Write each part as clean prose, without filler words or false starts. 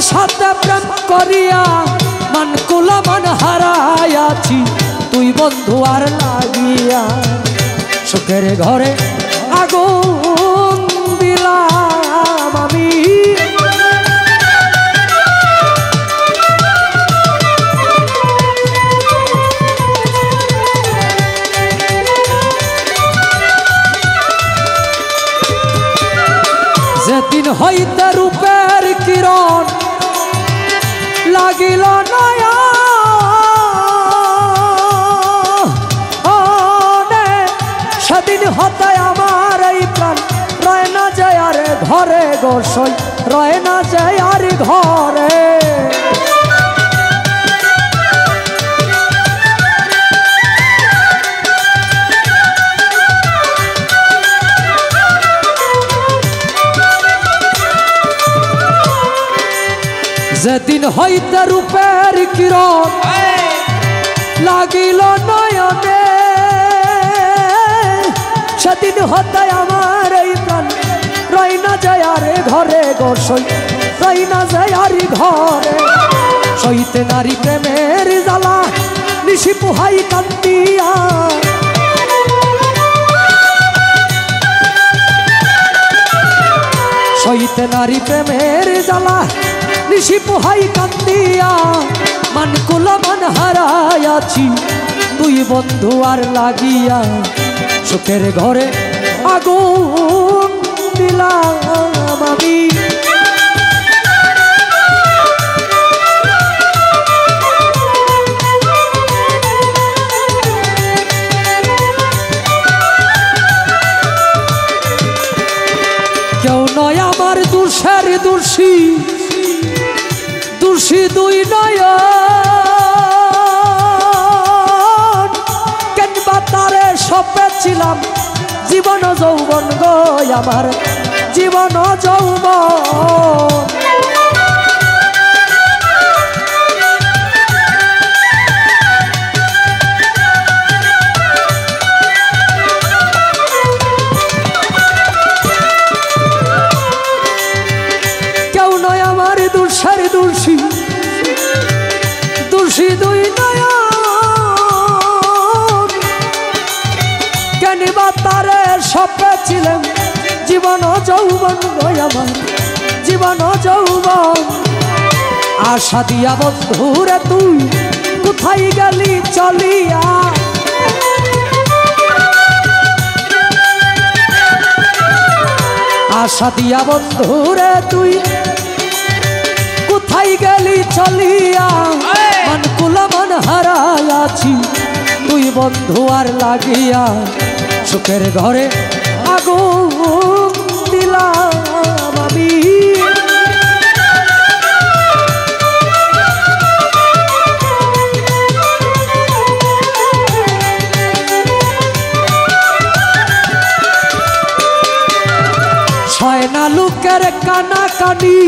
সাথে প্রেম করিয়া মান কুলা মান হারাইয়াছি তুই বন্ধু আর লাগিয়া সুখের ঘরে আগুন দিলাম আমি যেদিন হইতে রূপের কিরণ লাগিল নয়া সেদিন হতে আমার এই প্রাণ রয় না যায় আর ঘরে গোসই রয় না যায় আর ঘরে যেদিন হইতে রূপের কিরণ লাগিল নয়নে সেদিন হতে আমার এই প্রাণ রয় না যায় আরে ঘরে গোসই রয় না যায় আর ঘরে সইতে নারী প্রেমের জ্বালা নিশি পুহাই কান্দিয়া সইতে নারী প্রেমের জ্বালা নিশি পোহাই কান্দিয়া মান কুলা মান হারাইয়াছি তুই বন্ধু আর লাগিয়া সুখের ঘরে আগুন দিলাম আমি কেউ নয় আমার দুষের দোষী দোষী দুই নয়ন কেনবা তারে সপেছিলাম জীবন যৌবন গো আমার জীবন যৌবন কেউ নয় আমার দুষের দোষী দোষী দুই নয়ন কেনবা তারে সপেছিলাম জীবন যৌবন গো আমার জীবন যৌবন আশা দিয়া বন্ধুরে তুই কোথায় গেলি চলিয়া আশা দিয়া বন্ধুরে তুই কোথায় গেলি চলিয়া মান কুলা মান হারাইয়াছি তুই বন্ধু আর লাগিয়া সুখের ঘরে আগুন দিলাম আমি ছয় না লোকের কানা কানি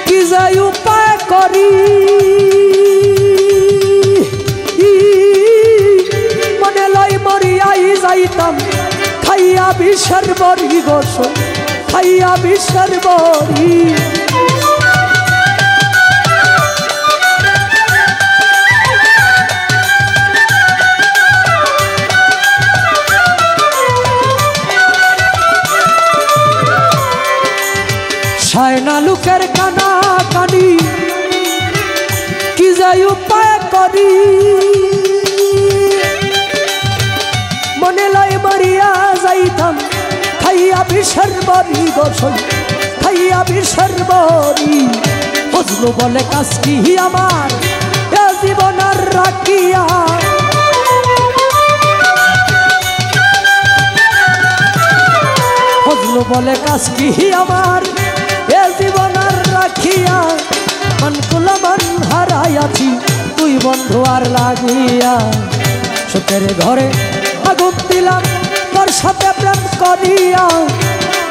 কি যে উপায় করি মনে লাই মরিয়াই যাইতাম খাইয়া বিষের বড়ি গোস খাইয়া বিষের বড়ি সায়না লোকের কানা কানি কি যাই উপায় করি মনে লাই মরিয়া যাইতাম খাইয়া বিষের বড়ি গোসই খাইয়া বিষের বড়ি ফজলু বলে কাজ কি আমার এ জীবন আর রাখিয়া ফজলু বলে কাজ কি আমার এ জীবন আর রাখিয়া মান কুলা মান হারাইয়াছি তুই বন্ধু আর লাগিয়া সুখের ঘরে আগুন দিলাম তোর সাথে প্রেম করিয়া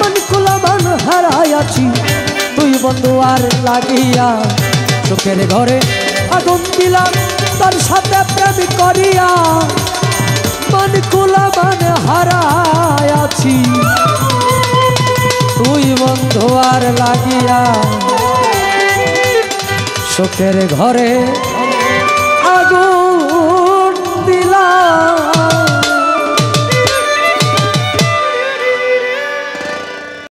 মান কুলা মান হারাইয়াছি তুই বন্ধু আর লাগিয়া সুখের ঘরে আগুন দিলাম তোর সাথে প্রেম করিয়া মান কুলা মান হারাইয়াছি তুই বন্ধু আর লাগিয়া শোকের ঘরে আগুন